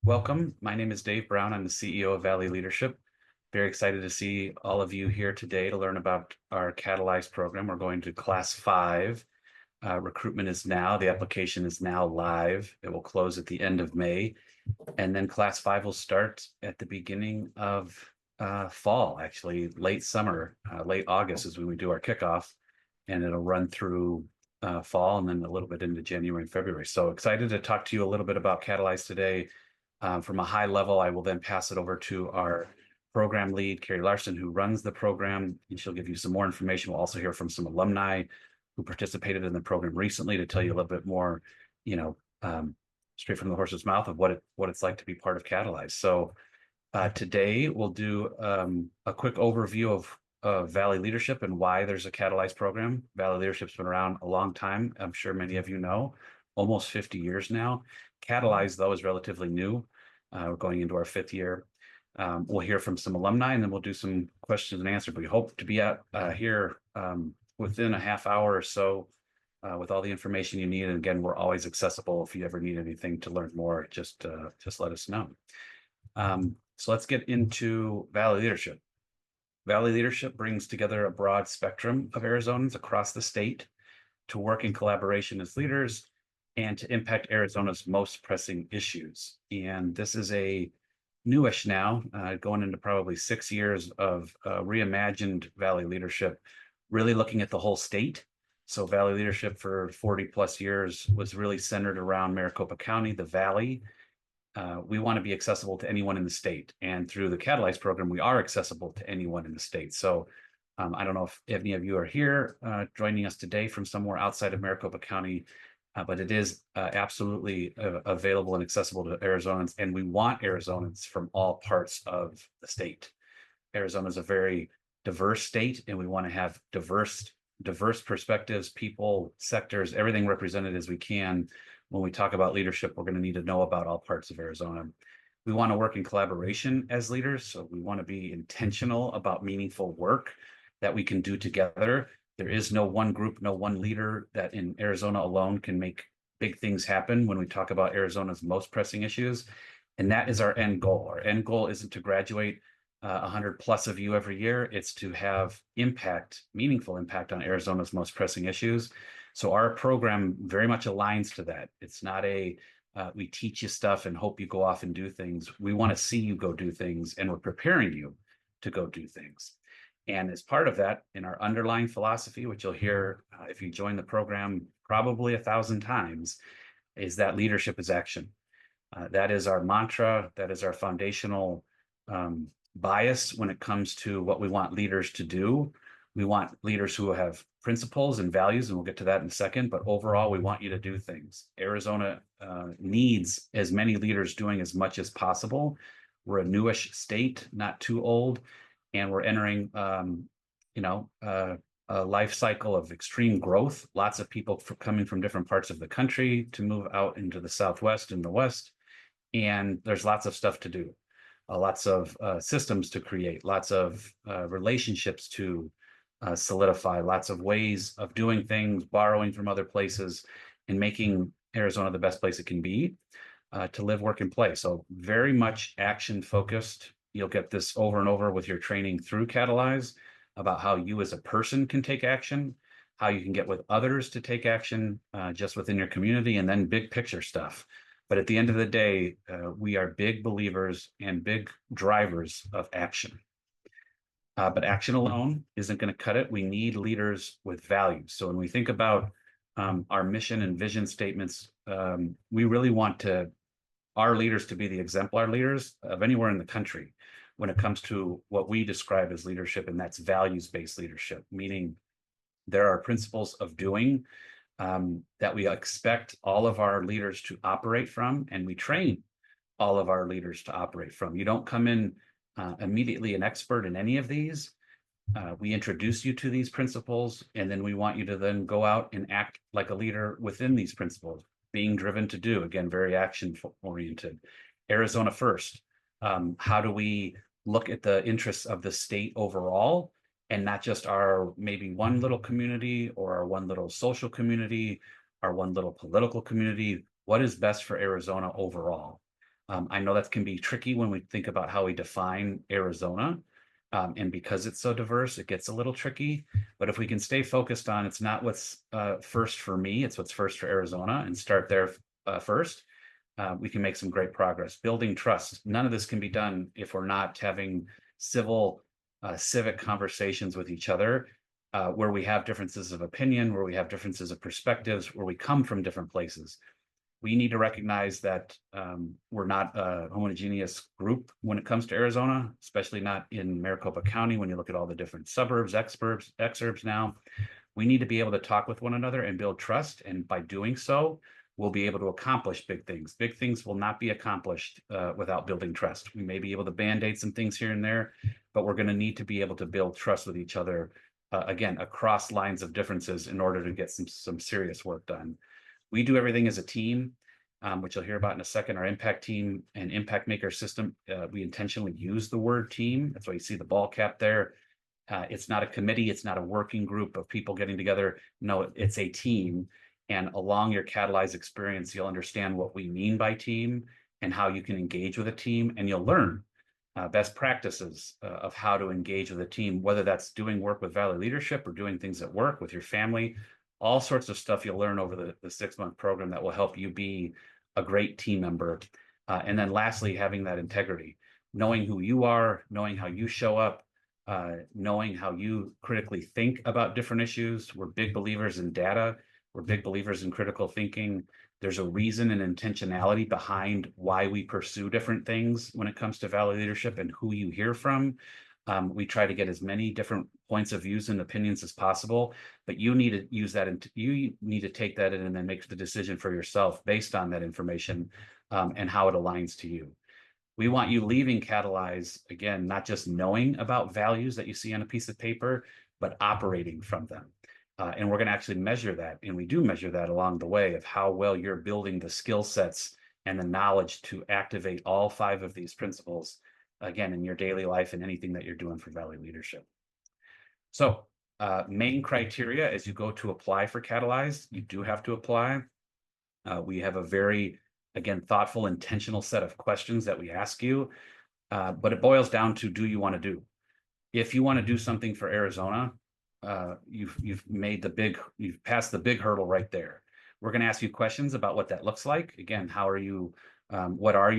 Welcome. My name is Dave Brown. I'm the CEO of Valley Leadership. Very excited to see all of you here today to learn about our Catalyze program. We're going to class 5. Recruitment is now, the application is now live. It will close at the end of May. And then class 5 will start at the beginning of fall, actually late summer, late August is when we do our kickoff. And it'll run through fall and then a little bit into January and February. So excited to talk to you a little bit about Catalyze today. From a high level, I will then pass it over to our program lead, Carrie Larson, who runs the program, and she'll give you some more information. We'll also hear from some alumni who participated in the program recently to tell you a little bit more, you know, straight from the horse's mouth of what it's like to be part of Catalyze. So today we'll do a quick overview of Valley Leadership and why there's a Catalyze program. Valley Leadership's been around a long time. I'm sure many of you know, almost 50 years now. Catalyze, though, is relatively new. We're going into our 5th year. We'll hear from some alumni, and then we'll do some questions and answers. We hope to be here within a half hour or so with all the information you need. And again, we're always accessible. If you ever need anything to learn more, just let us know. So let's get into Valley Leadership. Valley Leadership brings together a broad spectrum of Arizonans across the state to work in collaboration as leaders and to impact Arizona's most pressing issues. And this is a newish now, going into probably 6 years of reimagined Valley Leadership, really looking at the whole state. So Valley Leadership for 40 plus years was really centered around Maricopa County, the Valley. We want to be accessible to anyone in the state. And through the Catalyze program, we are accessible to anyone in the state. So I don't know if any of you are here joining us today from somewhere outside of Maricopa County, but it is absolutely available and accessible to Arizonans, and we want Arizonans from all parts of the state. Arizona is a very diverse state, and we want to have diverse perspectives, people, sectors, everything represented as we can. When we talk about leadership, we're going to need to know about all parts of Arizona. We want to work in collaboration as leaders, so we want to be intentional about meaningful work that we can do together. There is no one group, no one leader that in Arizona alone can make big things happen when we talk about Arizona's most pressing issues. And that is our end goal. Our end goal isn't to graduate 100 plus of you every year. It's to have impact, meaningful impact on Arizona's most pressing issues. So our program very much aligns to that. It's not we teach you stuff and hope you go off and do things. We want to see you go do things, and we're preparing you to go do things. And as part of that, in our underlying philosophy, which you'll hear if you join the program probably 1,000 times, is that leadership is action. That is our mantra. That is our foundational bias when it comes to what we want leaders to do. We want leaders who have principles and values, and we'll get to that in a second. But overall, we want you to do things. Arizona needs as many leaders doing as much as possible. We're a newish state, not too old. And we're entering, a life cycle of extreme growth. Lots of people coming from different parts of the country to move out into the Southwest and the West. And there's lots of stuff to do, lots of systems to create, lots of relationships to solidify, lots of ways of doing things, borrowing from other places, and making Arizona the best place it can be to live, work, and play. So very much action focused. You'll get this over and over with your training through Catalyze about how you as a person can take action, how you can get with others to take action just within your community, and then big picture stuff. But at the end of the day, we are big believers and big drivers of action. But action alone isn't going to cut it. We need leaders with values. So when we think about our mission and vision statements, we really want our leaders to be the exemplar leaders of anywhere in the country when it comes to what we describe as leadership, and that's values-based leadership, meaning there are principles of doing that we expect all of our leaders to operate from, and we train all of our leaders to operate from. You don't come in immediately an expert in any of these. We introduce you to these principles, and then we want you to then go out and act like a leader within these principles, being driven to do, again, very action oriented. Arizona first. How do we look at the interests of the state overall and not just our maybe one little community or our one little social community, our one little political community? What is best for Arizona overall? I know that can be tricky when we think about how we define Arizona. And because it's so diverse, it gets a little tricky. But if we can stay focused on it's not what's first for me, it's what's first for Arizona, and start there first, we can make some great progress. Building trust. None of this can be done if we're not having civic conversations with each other, where we have differences of opinion, where we have differences of perspectives, where we come from different places. We need to recognize that we're not a homogeneous group when it comes to Arizona, especially not in Maricopa County. When you look at all the different suburbs, exurbs now, we need to be able to talk with one another and build trust. And by doing so, we'll be able to accomplish big things. Big things will not be accomplished without building trust. We may be able to band-aid some things here and there, but we're going to need to be able to build trust with each other, again, across lines of differences in order to get some serious work done. We do everything as a team, which you'll hear about in a second. Our impact team and impact maker system, we intentionally use the word team. That's why you see the ball cap there. It's not a committee. It's not a working group of people getting together. No, it's a team. And along your Catalyze experience, you'll understand what we mean by team and how you can engage with a team. And you'll learn best practices of how to engage with a team, whether that's doing work with Valley leadership or doing things at work with your family. All sorts of stuff you'll learn over the 6-month program that will help you be a great team member. And then lastly, having that integrity, knowing who you are, knowing how you show up, knowing how you critically think about different issues. We're big believers in data. We're big believers in critical thinking. There's a reason and intentionality behind why we pursue different things when it comes to Valley leadership and who you hear from. We try to get as many different points of views and opinions as possible, but you need to use that and you need to take that in and then make the decision for yourself based on that information and how it aligns to you. We want you leaving Catalyze, again, not just knowing about values that you see on a piece of paper, but operating from them. And we're going to actually measure that. And we do measure that along the way of how well you're building the skill sets and the knowledge to activate all 5 of these principles, again, in your daily life and anything that you're doing for Valley leadership. So main criteria as you go to apply for Catalyze, you do have to apply. We have a very, again, thoughtful, intentional set of questions that we ask you, but it boils down to, do you want to do? If you want to do something for Arizona, you've passed the big hurdle right there. We're going to ask you questions about what that looks like. Again, how are you, is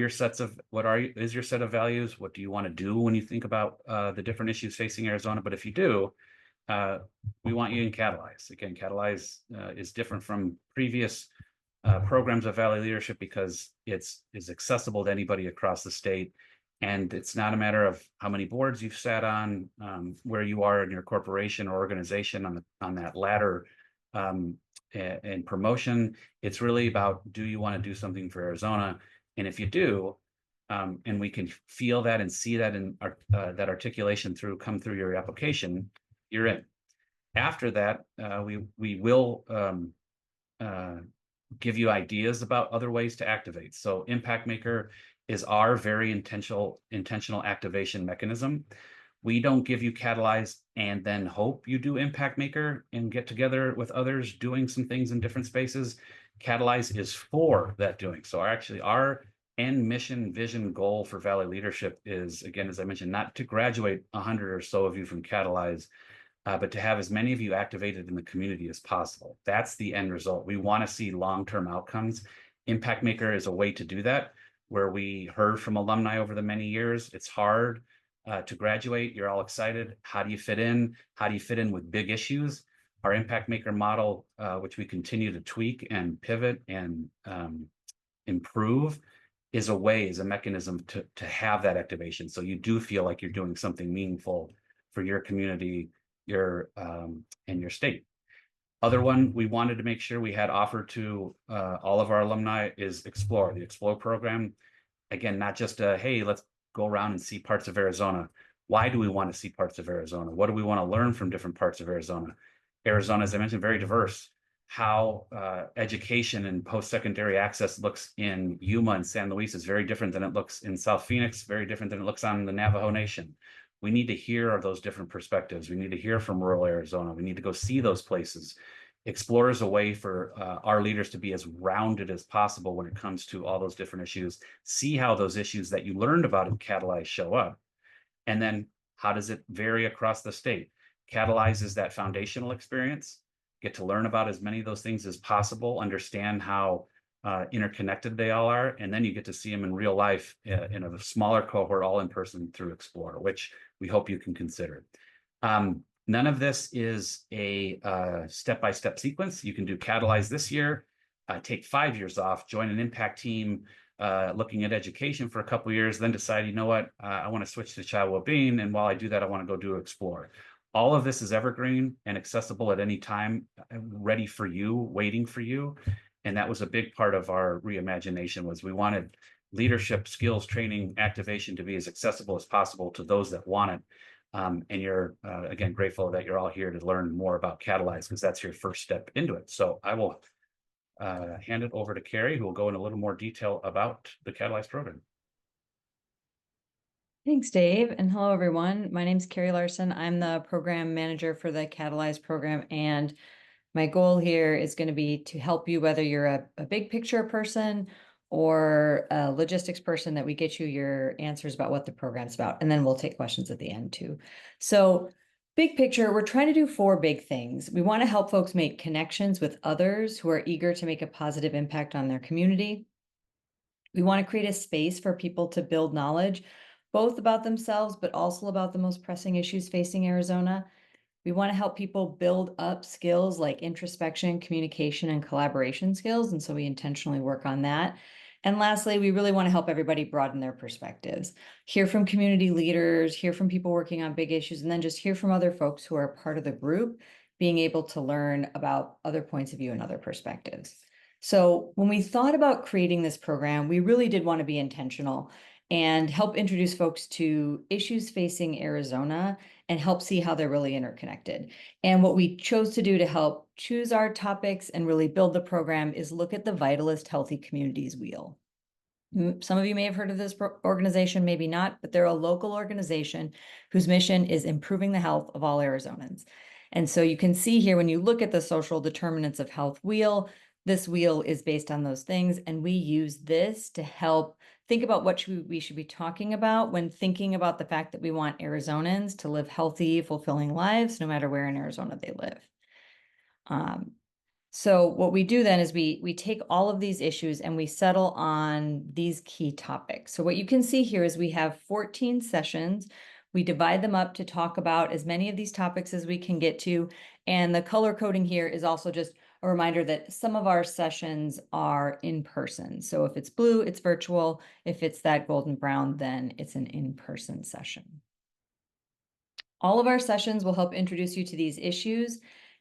your set of values? What do you want to do when you think about the different issues facing Arizona? But if you do, we want you in Catalyze. Again, Catalyze is different from previous programs of Valley leadership because it's accessible to anybody across the state. And it's not a matter of how many boards you've sat on, where you are in your corporation or organization on that ladder and promotion. It's really about, do you want to do something for Arizona? And if you do, and we can feel that and see that in that articulation come through your application, you're in. After that, we will give you ideas about other ways to activate. So Impact Maker is our very intentional activation mechanism. We don't give you Catalyze and then hope you do Impact Maker and get together with others doing some things in different spaces. Catalyze is for that doing. So our end mission, vision, goal for Valley leadership is, again, as I mentioned, not to graduate 100 or so of you from Catalyze, but to have as many of you activated in the community as possible. That's the end result. We want to see long-term outcomes. Impact Maker is a way to do that, where we heard from alumni over the many years. It's hard to graduate. You're all excited. How do you fit in? How do you fit in with big issues? Our Impact Maker model, which we continue to tweak and pivot and improve, is a mechanism to have that activation. So you do feel like you're doing something meaningful for your community, and your state. Other one we wanted to make sure we had offered to all of our alumni is Explore, the Explore program. Again, not just hey, let's go around and see parts of Arizona. Why do we want to see parts of Arizona? What do we want to learn from different parts of Arizona? Arizona, as I mentioned, very diverse. How education and post-secondary access looks in Yuma and San Luis is very different than it looks in South Phoenix, very different than it looks on the Navajo Nation. We need to hear those different perspectives. We need to hear from rural Arizona. We need to go see those places Explore is a way for our leaders to be as rounded as possible when it comes to all those different issues. See how those issues that you learned about in Catalyze show up. And then how does it vary across the state? Catalyze is that foundational experience. Get to learn about as many of those things as possible, understand how interconnected they all are, and then you get to see them in real life in a smaller cohort, all in person through Explore, which we hope you can consider. None of this is a step-by-step sequence. You can do Catalyze this year, take 5 years off, join an impact team, looking at education for a couple of years, then decide, you know what, I want to switch to child well-being, and while I do that, I want to go do Explore. All of this is evergreen and accessible at any time, ready for you, waiting for you. And that was a big part of our reimagination, was we wanted leadership, skills, training, activation to be as accessible as possible to those that want it. And you're, again, grateful that you're all here to learn more about Catalyze, because that's your first step into it. So I will hand it over to Carrie, who will go in a little more detail about the Catalyze program. Thanks, Dave. And hello, everyone. My name is Carrie Larson. I'm the program manager for the Catalyze program. And my goal here is going to be to help you, whether you're a big picture person or a logistics person, that we get you your answers about what the program's about. And then we'll take questions at the end too. So big picture, we're trying to do 4 big things. We want to help folks make connections with others who are eager to make a positive impact on their community. We want to create a space for people to build knowledge, both about themselves, but also about the most pressing issues facing Arizona. We want to help people build up skills like introspection, communication, and collaboration skills. And so we intentionally work on that. And lastly, we really want to help everybody broaden their perspectives, hear from community leaders, hear from people working on big issues, and then just hear from other folks who are part of the group, being able to learn about other points of view and other perspectives. So when we thought about creating this program, we really did want to be intentional and help introduce folks to issues facing Arizona and help see how they're really interconnected. And what we chose to do to help choose our topics and really build the program is look at the Vitalist Healthy Communities Wheel. Some of you may have heard of this organization, maybe not, but they're a local organization whose mission is improving the health of all Arizonans. And so you can see here, when you look at the social determinants of health wheel, this wheel is based on those things. And we use this to help think about what we should be talking about when thinking about the fact that we want Arizonans to live healthy, fulfilling lives, no matter where in Arizona they live. So what we do then is we take all of these issues and we settle on these key topics. So what you can see here is we have 14 sessions. We divide them up to talk about as many of these topics as we can get to. And the color coding here is also just a reminder that some of our sessions are in person. So if it's blue, it's virtual. If it's that golden brown, then it's an in-person session. All of our sessions will help introduce you to these issues,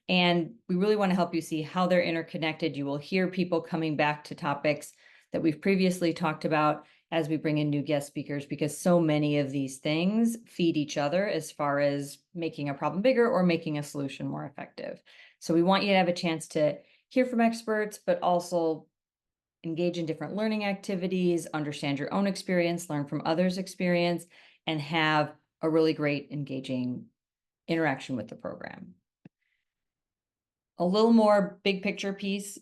and we really want to help you see how they're interconnected. You will hear people coming back to topics that we've previously talked about as we bring in new guest speakers, because so many of these things feed each other as far as making a problem bigger or making a solution more effective. So we want you to have a chance to hear from experts, but also engage in different learning activities, understand your own experience, learn from others' experience, and have a really great engaging interaction with the program. A little more big picture piece.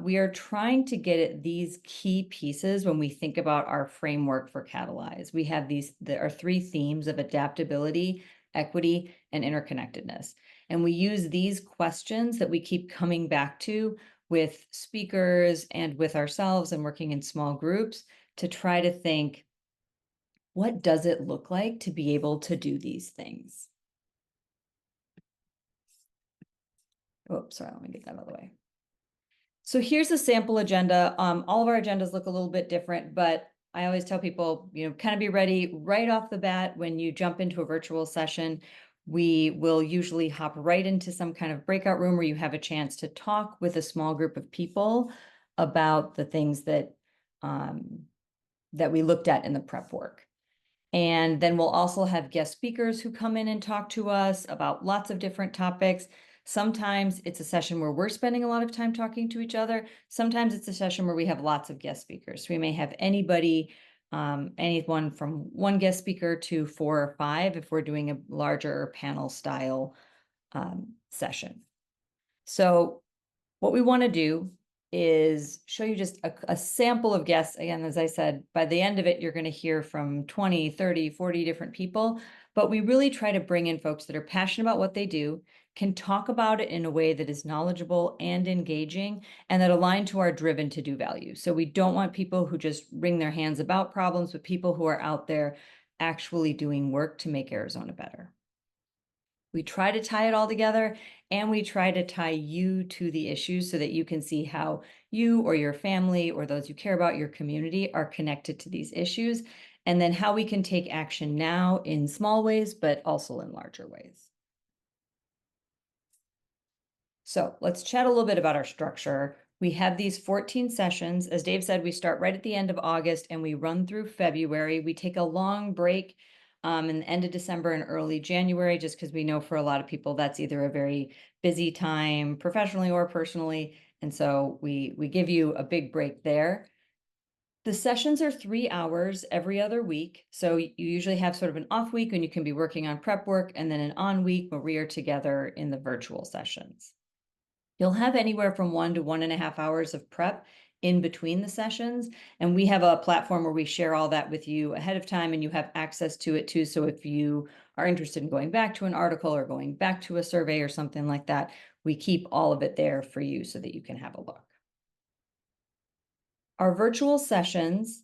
We are trying to get at these key pieces when we think about our framework for Catalyze. We have there are 3 themes of adaptability, equity, and interconnectedness. And we use these questions that we keep coming back to with speakers and with ourselves and working in small groups to try to think, what does it look like to be able to do these things? Oh, sorry, let me get that out of the way. So here's a sample agenda. All of our agendas look a little bit different, but I always tell people, kind of be ready right off the bat when you jump into a virtual session. We will usually hop right into some kind of breakout room where you have a chance to talk with a small group of people about the things that we looked at in the prep work. And then we'll also have guest speakers who come in and talk to us about lots of different topics. Sometimes it's a session where we're spending a lot of time talking to each other. Sometimes it's a session where we have lots of guest speakers. So we may have anyone from 1 guest speaker to 4 or 5 if we're doing a larger panel style session. So what we want to do is show you just a sample of guests. Again, as I said, by the end of it, you're going to hear from 20, 30, 40 different people. But we really try to bring in folks that are passionate about what they do, can talk about it in a way that is knowledgeable and engaging, and that align to our driven to do value. So we don't want people who just wring their hands about problems, but people who are out there actually doing work to make Arizona better. We try to tie it all together, and we try to tie you to the issues so that you can see how you or your family or those you care about, your community, are connected to these issues, and then how we can take action now in small ways, but also in larger ways. So let's chat a little bit about our structure. We have these 14 sessions. As Dave said, we start right at the end of August and we run through February. We take a long break in the end of December and early January, just because we know for a lot of people that's either a very busy time professionally or personally. And so we give you a big break there. The sessions are 3 hours every other week. So you usually have sort of an off week when you can be working on prep work, and then an on week where we are together in the virtual sessions. You'll have anywhere from 1 to 1.5 hours of prep in between the sessions. And we have a platform where we share all that with you ahead of time, and you have access to it too. So if you are interested in going back to an article or going back to a survey or something like that, we keep all of it there for you so that you can have a look. Our virtual sessions,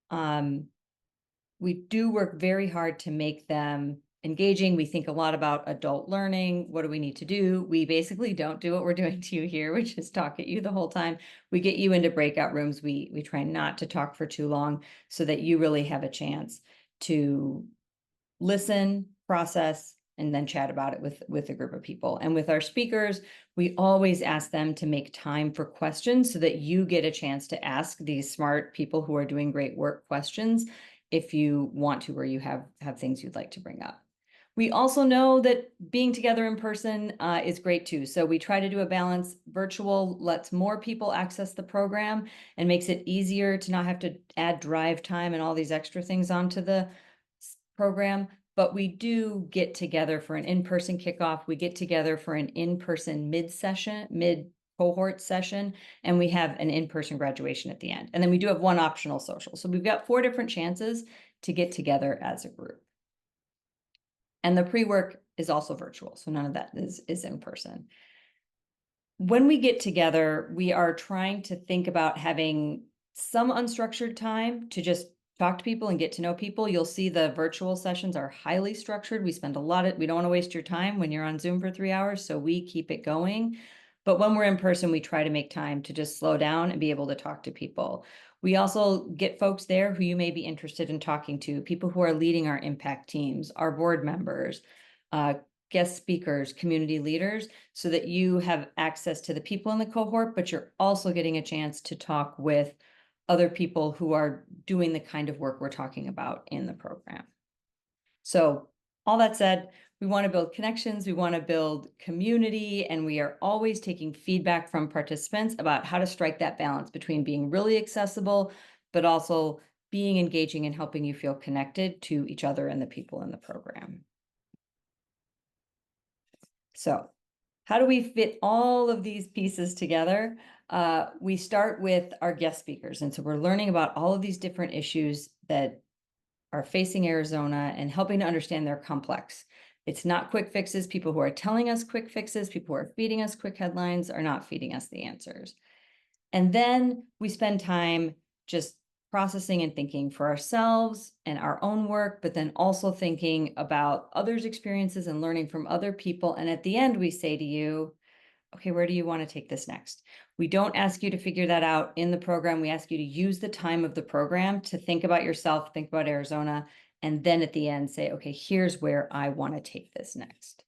we do work very hard to make them engaging. We think a lot about adult learning. What do we need to do? We basically don't do what we're doing to you here, which is talk at you the whole time. We get you into breakout rooms. We try not to talk for too long so that you really have a chance to listen, process, and then chat about it with a group of people. And with our speakers, we always ask them to make time for questions so that you get a chance to ask these smart people who are doing great work questions if you want to, or you have things you'd like to bring up. We also know that being together in person is great too. So we try to do a balance. Virtual lets more people access the program and makes it easier to not have to add drive time and all these extra things onto the program. But we do get together for an in-person kickoff. We get together for an in-person mid-cohort session, and we have an in-person graduation at the end. And then we do have one optional social. So we've got 4 different chances to get together as a group. And the pre-work is also virtual, so none of that is in person. When we get together, we are trying to think about having some unstructured time to just talk to people and get to know people. You'll see the virtual sessions are highly structured. We spend a lot of, we don't want to waste your time when you're on Zoom for 3 hours, so we keep it going. But when we're in person, we try to make time to just slow down and be able to talk to people. We also get folks there who you may be interested in talking to, people who are leading our impact teams, our board members, guest speakers, community leaders, so that you have access to the people in the cohort, but you're also getting a chance to talk with other people who are doing the kind of work we're talking about in the program. So all that said, we want to build connections, we want to build community, and we are always taking feedback from participants about how to strike that balance between being really accessible, but also being engaging and helping you feel connected to each other and the people in the program. So how do we fit all of these pieces together? We start with our guest speakers. And so we're learning about all of these different issues that are facing Arizona and helping to understand they're complex. It's not quick fixes. People who are telling us quick fixes, people who are feeding us quick headlines are not feeding us the answers. And then we spend time just processing and thinking for ourselves and our own work, but then also thinking about others' experiences and learning from other people. And at the end, we say to you, okay, where do you want to take this next? We don't ask you to figure that out in the program. We ask you to use the time of the program to think about yourself, think about Arizona, and then at the end say, okay, here's where I want to take this next.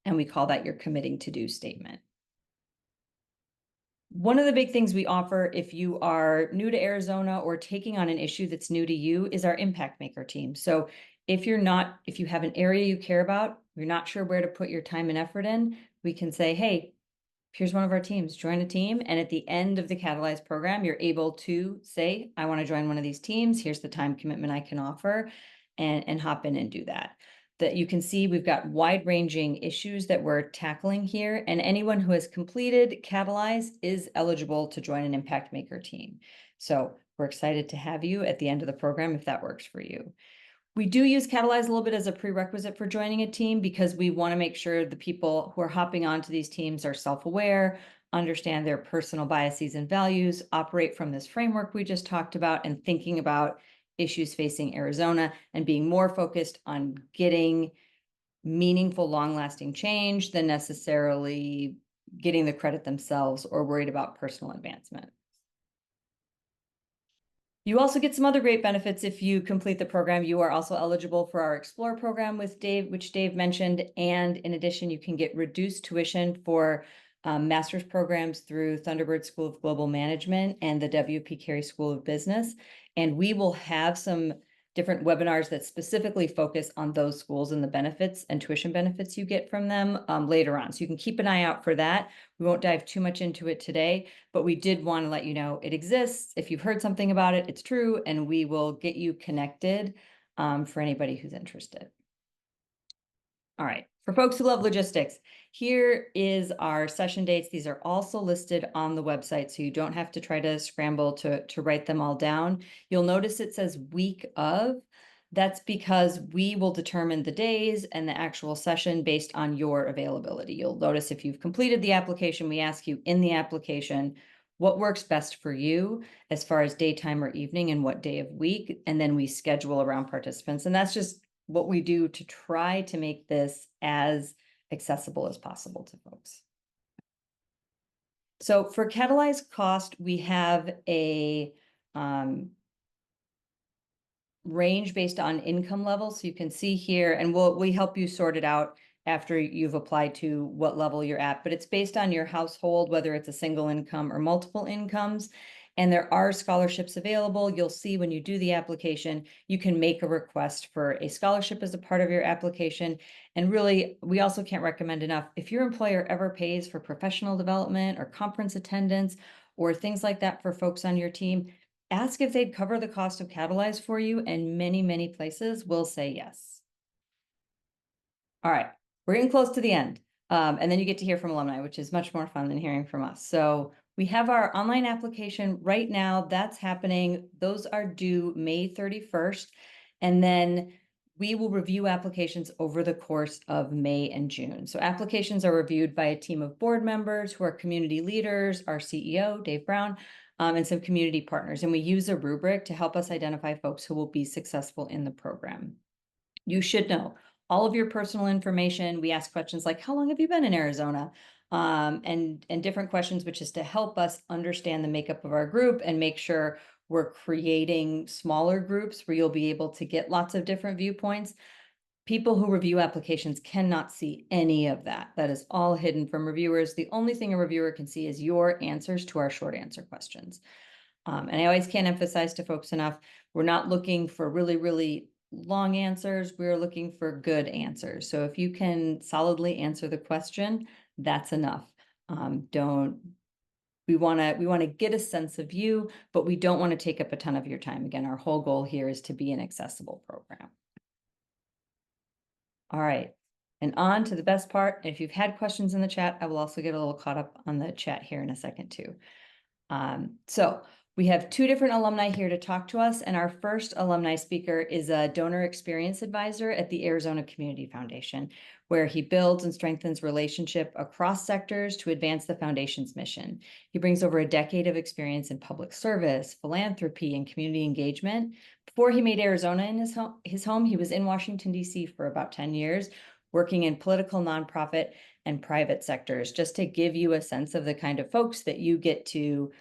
And we call that your committing to do statement. One of the big things we offer if you are new to Arizona or taking on an issue that's new to you is our impact maker team. So if you have an area you care about, you're not sure where to put your time and effort in, we can say, hey, here's one of our teams, join a team. And at the end of the Catalyze program, you're able to say, I want to join one of these teams. Here's the time commitment I can offer, and hop in and do that. that you can see we've got wide-ranging issues that we're tackling here, and anyone who has completed Catalyze is eligible to join an Impact Maker team. So we're excited to have you at the end of the program if that works for you. We do use Catalyze a little bit as a prerequisite for joining a team because we want to make sure the people who are hopping onto these teams are self-aware, understand their personal biases and values, operate from this framework we just talked about, and thinking about issues facing Arizona and being more focused on getting meaningful, long-lasting change than necessarily getting the credit themselves or worried about personal advancement. You also get some other great benefits if you complete the program. You are also eligible for our Explore program with Dave, which Dave mentioned. And in addition, you can get reduced tuition for master's programs through Thunderbird School of Global Management and the W.P. Carey School of Business. And we will have some different webinars that specifically focus on those schools and the benefits and tuition benefits you get from them later on. So you can keep an eye out for that. We won't dive too much into it today, but we did want to let you know it exists. If you've heard something about it, it's true, and we will get you connected for anybody who's interested. All right, for folks who love logistics, here is our session dates. These are also listed on the website, so you don't have to try to scramble to write them all down. You'll notice it says week of. That's because we will determine the days and the actual session based on your availability. You'll notice if you've completed the application, we ask you in the application what works best for you as far as daytime or evening and what day of week, and then we schedule around participants. And that's just what we do to try to make this as accessible as possible to folks. So for Catalyze cost, we have a range based on income level. So you can see here, and we help you sort it out after you've applied to what level you're at, but it's based on your household, whether it's a single income or multiple incomes. And there are scholarships available. You'll see when you do the application, you can make a request for a scholarship as a part of your application. And really, we also can't recommend enough, if your employer ever pays for professional development or conference attendance or things like that for folks on your team, ask if they'd cover the cost of Catalyze for you, and many, many places will say yes. All right, we're getting close to the end. And then you get to hear from alumni, which is much more fun than hearing from us. So we have our online application right now. That's happening. Those are due May 31st. And then we will review applications over the course of May and June. So applications are reviewed by a team of board members who are community leaders, our CEO, Dave Brown, and some community partners. And we use a rubric to help us identify folks who will be successful in the program. You should know all of your personal information. We ask questions like, how long have you been in Arizona? And different questions, which is to help us understand the makeup of our group and make sure we're creating smaller groups where you'll be able to get lots of different viewpoints. People who review applications cannot see any of that. That is all hidden from reviewers. The only thing a reviewer can see is your answers to our short answer questions. And I always can't emphasize to folks enough, we're not looking for really, really long answers. We're looking for good answers. So if you can solidly answer the question, that's enough. We want to get a sense of you, but we don't want to take up a ton of your time. Again, our whole goal here is to be an accessible program. All right, and on to the best part. If you've had questions in the chat, I will also get a little caught up on the chat here in a second too. So we have two different alumni here to talk to us, and our first alumni speaker is a donor experience advisor at the Arizona Community Foundation, where he builds and strengthens relationship across sectors to advance the foundation's mission. He brings over a decade of experience in public service, philanthropy, and community engagement. Before he made Arizona in his home, he was in Washington, D.C. for about 10 years, working in political, nonprofit, and private sectors, just to give you a sense of the kind of folks that you get to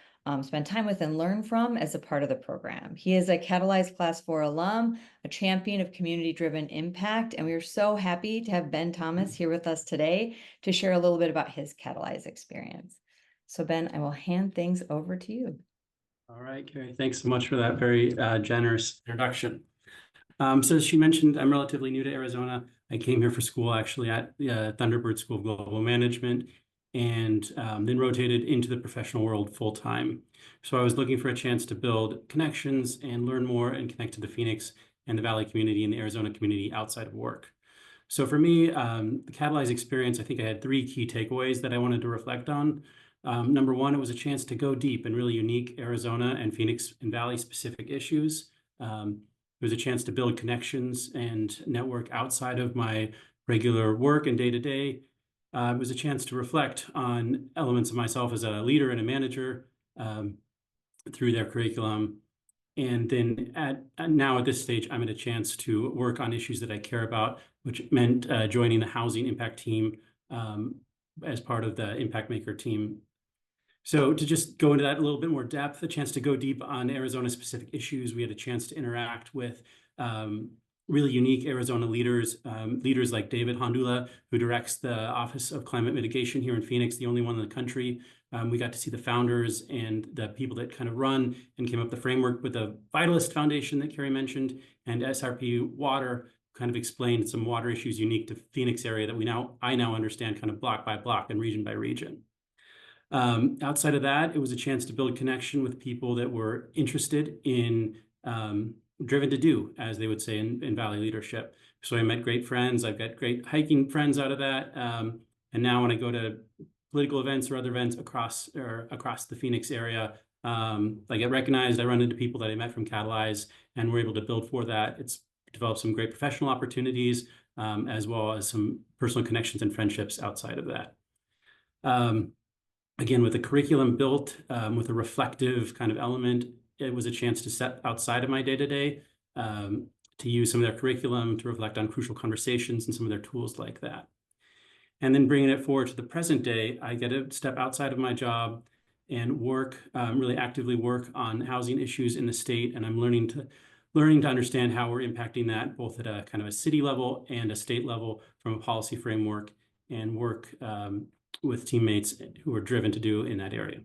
spend time with and learn from as a part of the program. He is a Catalyze Class 4 alum, a champion of community-driven impact, and we are so happy to have Ben Thomas here with us today to share a little bit about his Catalyze experience. So Ben, I will hand things over to you. All right, Carrie, thanks so much for that very generous introduction. So as she mentioned, I'm relatively new to Arizona. I came here for school actually at the Thunderbird School of Global Management, and then rotated into the professional world full time. So I was looking for a chance to build connections and learn more and connect to the Phoenix and the Valley community and the Arizona community outside of work. So for me, the Catalyze experience, I think I had 3 key takeaways that I wanted to reflect on. Number one, it was a chance to go deep in really unique Arizona and Phoenix and Valley specific issues. It was a chance to build connections and network outside of my regular work and day-to-day. It was a chance to reflect on elements of myself as a leader and a manager through their curriculum. And then now at this stage, I'm at a chance to work on issues that I care about, which meant joining the housing impact team as part of the Impact Maker team. So to just go into that a little bit more depth, a chance to go deep on Arizona specific issues. We had a chance to interact with really unique Arizona leaders, leaders like David Hondula, who directs the Office of Climate Mitigation here in Phoenix, the only one in the country. We got to see the founders and the people that kind of run and came up with the framework with the Vitalist Foundation that Carrie mentioned, and SRP Water kind of explained some water issues unique to Phoenix area that I now understand kind of block by block and region by region. Outside of that, it was a chance to build connection with people that were interested in driven to do, as they would say in Valley leadership. So I met great friends. I've got great hiking friends out of that. And now when I go to political events or other events across the Phoenix area, I get recognized. I run into people that I met from Catalyze, and we're able to build for that. It's developed some great professional opportunities, as well as some personal connections and friendships outside of that. Again, with the curriculum built with a reflective kind of element, it was a chance to set outside of my day-to-day, to use some of their curriculum to reflect on crucial conversations and some of their tools like that. And then bringing it forward to the present day, I get to step outside of my job and work, really actively work on housing issues in the state. And I'm learning to understand how we're impacting that both at a kind of a city level and a state level from a policy framework, and work with teammates who are driven to do in that area.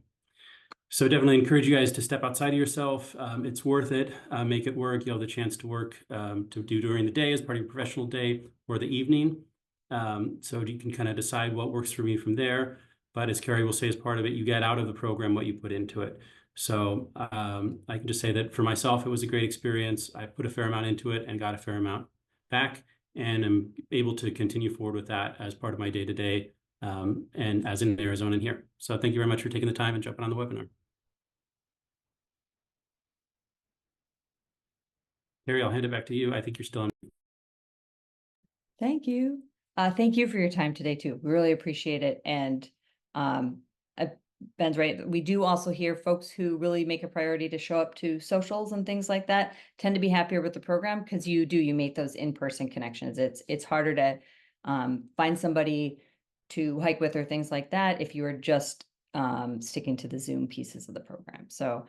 So definitely encourage you guys to step outside of yourself. It's worth it. Make it work. You'll have the chance to work to do during the day as part of your professional day or the evening. So you can kind of decide what works for me from there. But as Carrie will say, as part of it, you get out of the program what you put into it. So I can just say that for myself, it was a great experience. I put a fair amount into it and got a fair amount back, and I'm able to continue forward with that as part of my day-to-day and as an Arizonan here. So thank you very much for taking the time and jumping on the webinar. Carrie, I'll hand it back to you. I think you're still on. Thank you. Thank you for your time today too. We really appreciate it. And Ben's right. We do also hear folks who really make a priority to show up to socials and things like that tend to be happier with the program, because you make those in-person connections. It's harder to find somebody to hike with or things like that if you are just sticking to the Zoom pieces of the program. So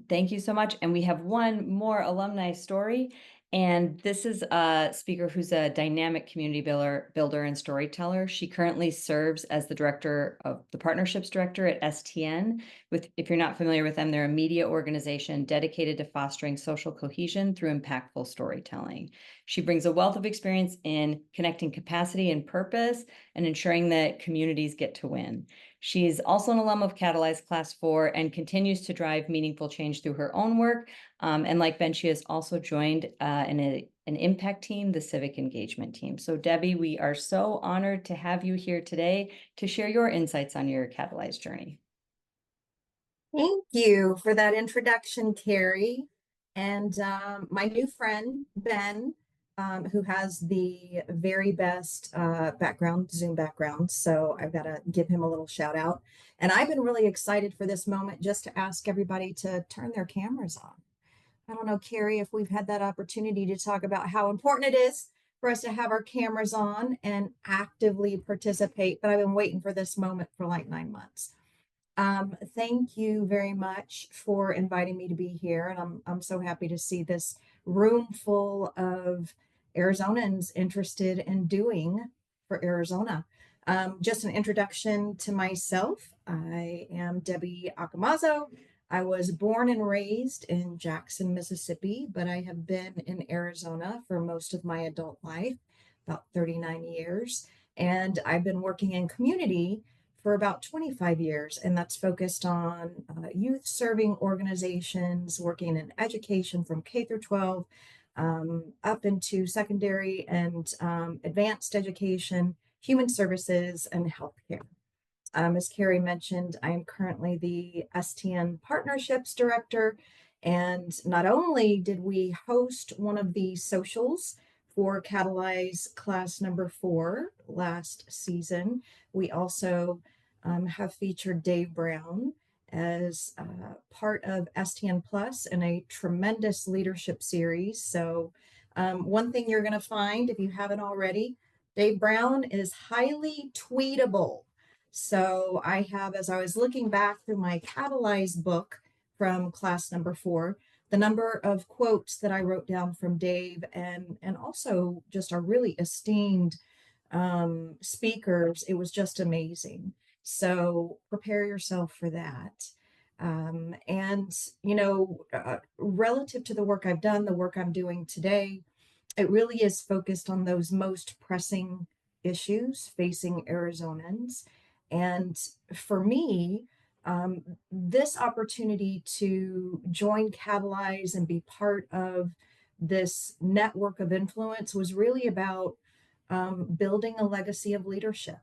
thank you so much. And we have one more alumni story. And this is a speaker who's a dynamic community builder and storyteller. She currently serves as the director of the partnerships director at STN. If you're not familiar with them, they're a media organization dedicated to fostering social cohesion through impactful storytelling. She brings a wealth of experience in connecting capacity and purpose and ensuring that communities get to win. She's also an alum of Catalyze Class 4 and continues to drive meaningful change through her own work. And like Ben, she has also joined an impact team, the civic engagement team. So Debbie, we are so honored to have you here today to share your insights on your Catalyze journey. Thank you for that introduction, Carrie. And my new friend, Ben, who has the very best Zoom background. So I've got to give him a little shout out. And I've been really excited for this moment just to ask everybody to turn their cameras on. I don't know, Carrie, if we've had that opportunity to talk about how important it is for us to have our cameras on and actively participate, but I've been waiting for this moment for like 9 months. Thank you very much for inviting me to be here. And I'm so happy to see this room full of Arizonans interested in doing for Arizona. Just an introduction to myself. I am Debbie Accomazzo. I was born and raised in Jackson, Mississippi, but I have been in Arizona for most of my adult life, about 39 years. And I've been working in community for about 25 years, and that's focused on youth serving organizations, working in education from K through 12, up into secondary and advanced education, human services, and healthcare. As Carrie mentioned, I am currently the STN Partnerships Director. And not only did we host one of the socials for Catalyze class number 4 last season, we also have featured Dave Brown as part of STN Plus in a tremendous leadership series. So one thing you're going to find, if you haven't already, Dave Brown is highly tweetable. So I have, as I was looking back through my Catalyze book from class number 4, the number of quotes that I wrote down from Dave and also just our really esteemed speakers, it was just amazing. So prepare yourself for that. And, relative to the work I've done, the work I'm doing today, it really is focused on those most pressing issues facing Arizonans. And for me, this opportunity to join Catalyze and be part of this network of influence was really about building a legacy of leadership.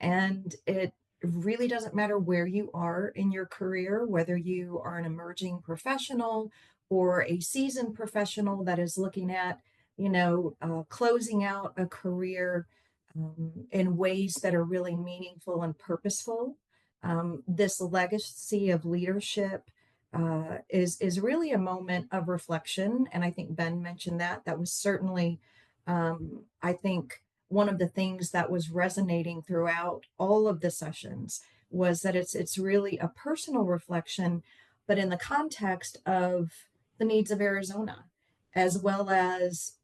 And it really doesn't matter where you are in your career, whether you are an emerging professional or a seasoned professional that is looking at, closing out a career in ways that are really meaningful and purposeful. This legacy of leadership is really a moment of reflection, and I think Ben mentioned that. That was certainly, I think, one of the things that was resonating throughout all of the sessions was that it's really a personal reflection, but in the context of the needs of Arizona, as well as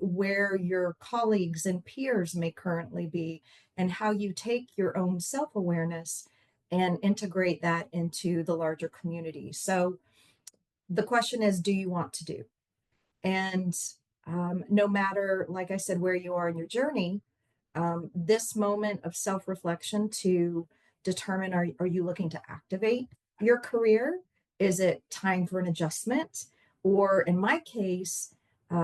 where your colleagues and peers may currently be, and how you take your own self-awareness and integrate that into the larger community. So the question is, do you want to do? And no matter, like I said, where you are in your journey, this moment of self-reflection to determine, are you looking to activate your career? Is it time for an adjustment? Or in my case,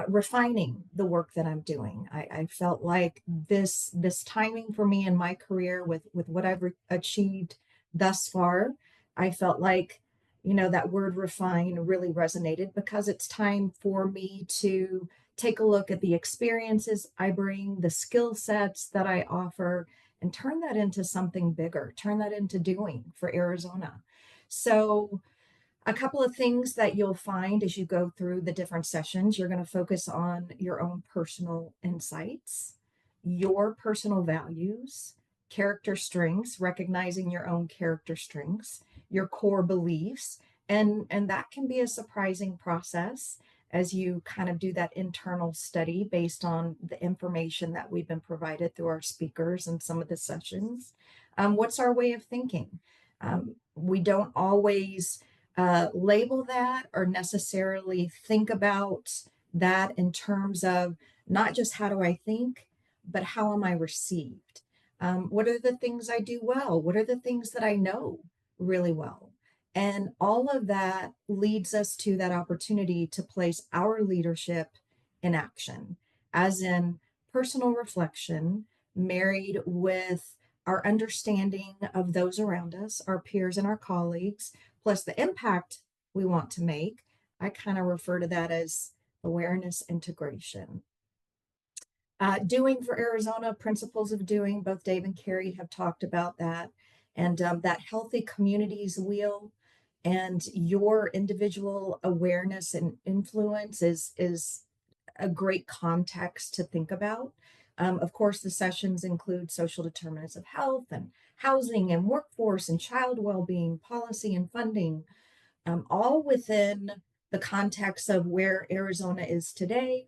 refining the work that I'm doing. I felt like this timing for me in my career with what I've achieved thus far, I felt like, that word refine really resonated because it's time for me to take a look at the experiences I bring, the skill sets that I offer, and turn that into something bigger, turn that into doing for Arizona. So a couple of things that you'll find as you go through the different sessions, you're going to focus on your own personal insights, your personal values, character strengths, recognizing your own character strengths, your core beliefs, and that can be a surprising process as you kind of do that internal study based on the information that we've been provided through our speakers and some of the sessions. What's our way of thinking? We don't always label that or necessarily think about that in terms of not just how do I think, but how am I received? What are the things I do well? What are the things that I know really well? And all of that leads us to that opportunity to place our leadership in action, as in personal reflection, married with our understanding of those around us, our peers and our colleagues, plus the impact we want to make. I kind of refer to that as awareness integration. Doing for Arizona, principles of doing, both Dave and Carrie have talked about that. And that healthy communities wheel and your individual awareness and influence is a great context to think about. Of course, the sessions include social determinants of health and housing and workforce and child well-being, policy and funding, all within the context of where Arizona is today,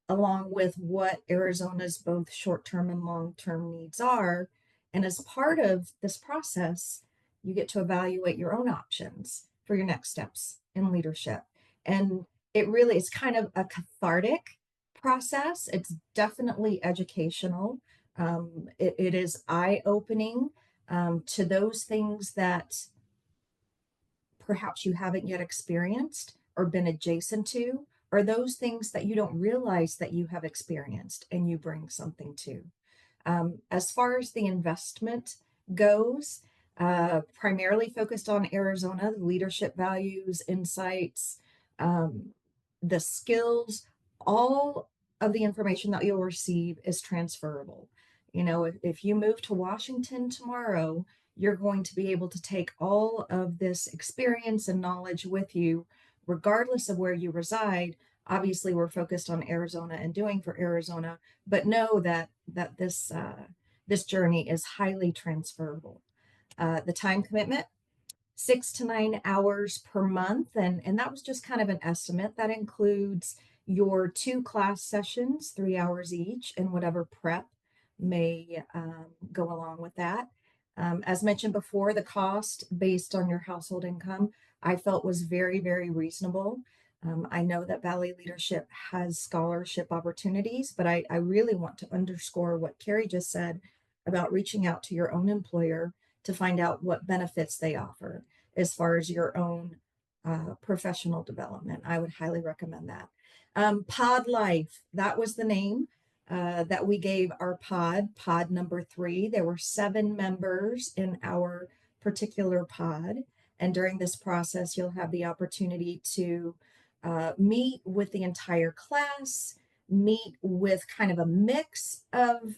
along with what Arizona's both short-term and long-term needs are. And as part of this process, you get to evaluate your own options for your next steps in leadership. And it really is kind of a cathartic process. It's definitely educational. It is eye-opening to those things that perhaps you haven't yet experienced or been adjacent to, are those things that you don't realize that you have experienced and you bring something to. As far as the investment goes, primarily focused on Arizona, the leadership values, insights, um, the skills, all of the information that you'll receive is transferable. You know, if you move to Washington tomorrow, you're going to be able to take all of this experience and knowledge with you, regardless of where you reside. Obviously, we're focused on Arizona and doing for Arizona, but know that this journey is highly transferable. The time commitment, 6 to 9 hours per month, and that was just kind of an estimate. That includes your 2 class sessions, 3 hours each, and whatever prep may go along with that. As mentioned before, the cost based on your household income I felt was very, very reasonable. I know that Valley Leadership has scholarship opportunities, but I really want to underscore what Carrie just said about reaching out to your own employer to find out what benefits they offer as far as your own professional development. I would highly recommend that. Pod Life, that was the name that we gave our pod number 3. There were 7 members in our particular pod. And during this process, you'll have the opportunity to meet with the entire class, meet with kind of a mix of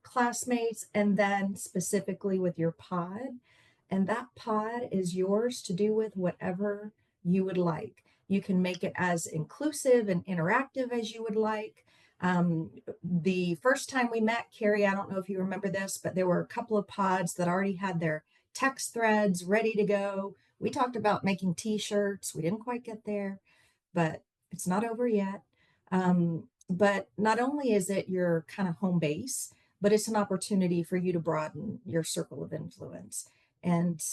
classmates, and then specifically with your pod. And that pod is yours to do with whatever you would like. You can make it as inclusive and interactive as you would like. The first time we met, Carrie, I don't know if you remember this, but there were a couple of pods that already had their text threads ready to go. We talked about making t-shirts. We didn't quite get there, but it's not over yet. But not only is it your kind of home base, but it's an opportunity for you to broaden your circle of influence. And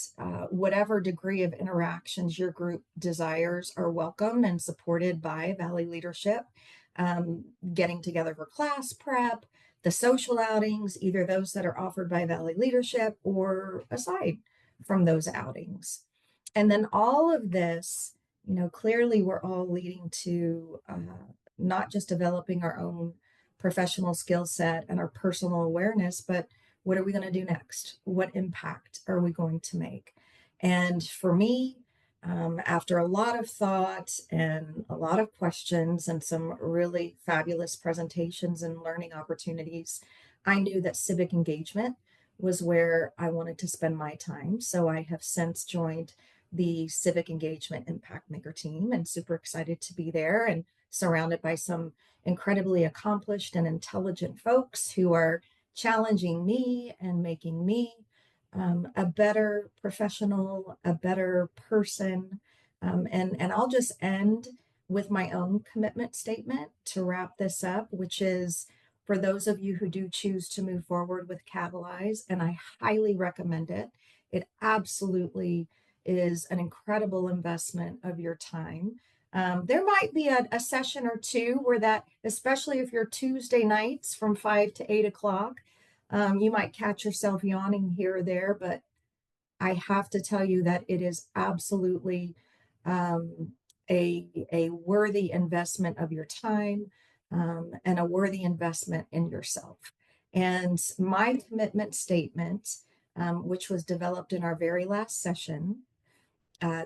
whatever degree of interactions your group desires are welcome and supported by Valley Leadership. Getting together for class prep, the social outings, either those that are offered by Valley Leadership or aside from those outings. And then all of this, you know, clearly we're all leading to not just developing our own professional skill set and our personal awareness, but what are we going to do next? What impact are we going to make? And for me, after a lot of thought and a lot of questions and some really fabulous presentations and learning opportunities, I knew that civic engagement was where I wanted to spend my time. So I have since joined the Civic Engagement Impact Maker team and super excited to be there and surrounded by some incredibly accomplished and intelligent folks who are challenging me and making me a better professional, a better person. And I'll just end with my own commitment statement to wrap this up, which is for those of you who do choose to move forward with Catalyze, and I highly recommend it. It absolutely is an incredible investment of your time. There might be a session or two where that, especially if you're Tuesday nights from 5 to 8 o'clock, you might catch yourself yawning here or there, but I have to tell you that it is absolutely a worthy investment of your time and a worthy investment in yourself. And my commitment statement, which was developed in our very last session,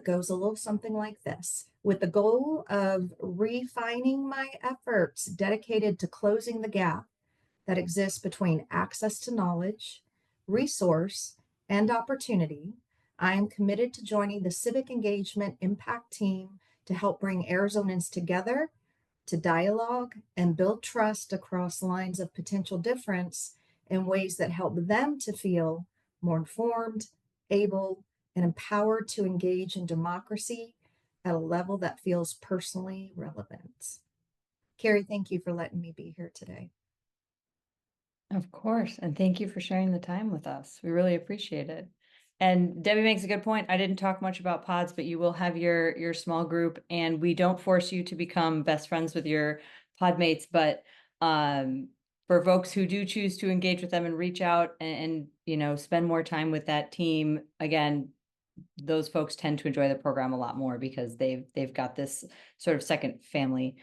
goes a little something like this. With the goal of refining my efforts dedicated to closing the gap that exists between access to knowledge, resource, and opportunity, I am committed to joining the Civic Engagement Impact Team to help bring Arizonans together to dialogue and build trust across lines of potential difference in ways that help them to feel more informed, able, and empowered to engage in democracy at a level that feels personally relevant. Carrie, thank you for letting me be here today. Of course. And thank you for sharing the time with us. We really appreciate it. And Debbie makes a good point. I didn't talk much about pods, but you will have your small group, and we don't force you to become best friends with your pod mates, but for folks who do choose to engage with them and reach out and you know, spend more time with that team, again, those folks tend to enjoy the program a lot more because they've got this sort of second family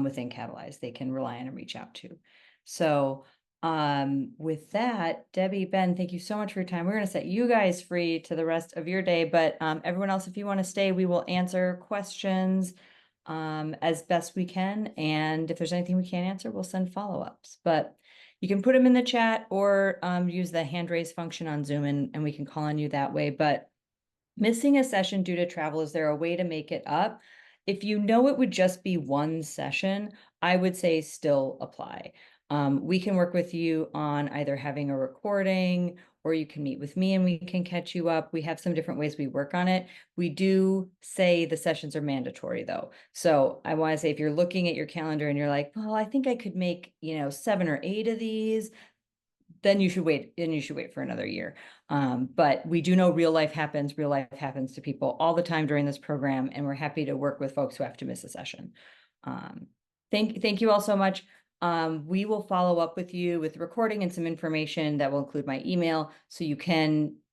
within Catalyze they can rely on and reach out to. So with that, Debbie, Ben, thank you so much for your time. We're going to set you guys free to the rest of your day, but everyone else, if you want to stay, we will answer questions as best we can. And if there's anything we can't answer, we'll send follow-ups. But you can put them in the chat or use the hand raise function on Zoom and we can call on you that way. But missing a session due to travel, is there a way to make it up? If you know it would just be one session, I would say still apply. We can work with you on either having a recording or you can meet with me and we can catch you up. We have some different ways we work on it. We do say the sessions are mandatory though. So I want to say if you're looking at your calendar and you're like, well, I think I could make, 7 or 8 of these, then you should wait for another year. But we do know real life happens to people all the time during this program, and we're happy to work with folks who have to miss a session. Thank you all so much. We will follow up with you with recording and some information that will include my email. So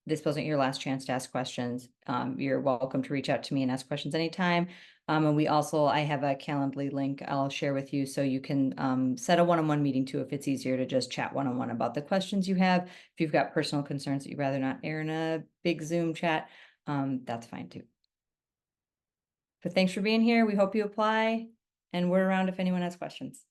this wasn't your last chance to ask questions. You're welcome to reach out to me and ask questions anytime. And I have a Calendly link I'll share with you so you can set a one-on-one meeting too if it's easier to just chat one-on-one about the questions you have. If you've got personal concerns that you'd rather not air in a big Zoom chat, that's fine too. But thanks for being here. We hope you apply and we're around if anyone has questions.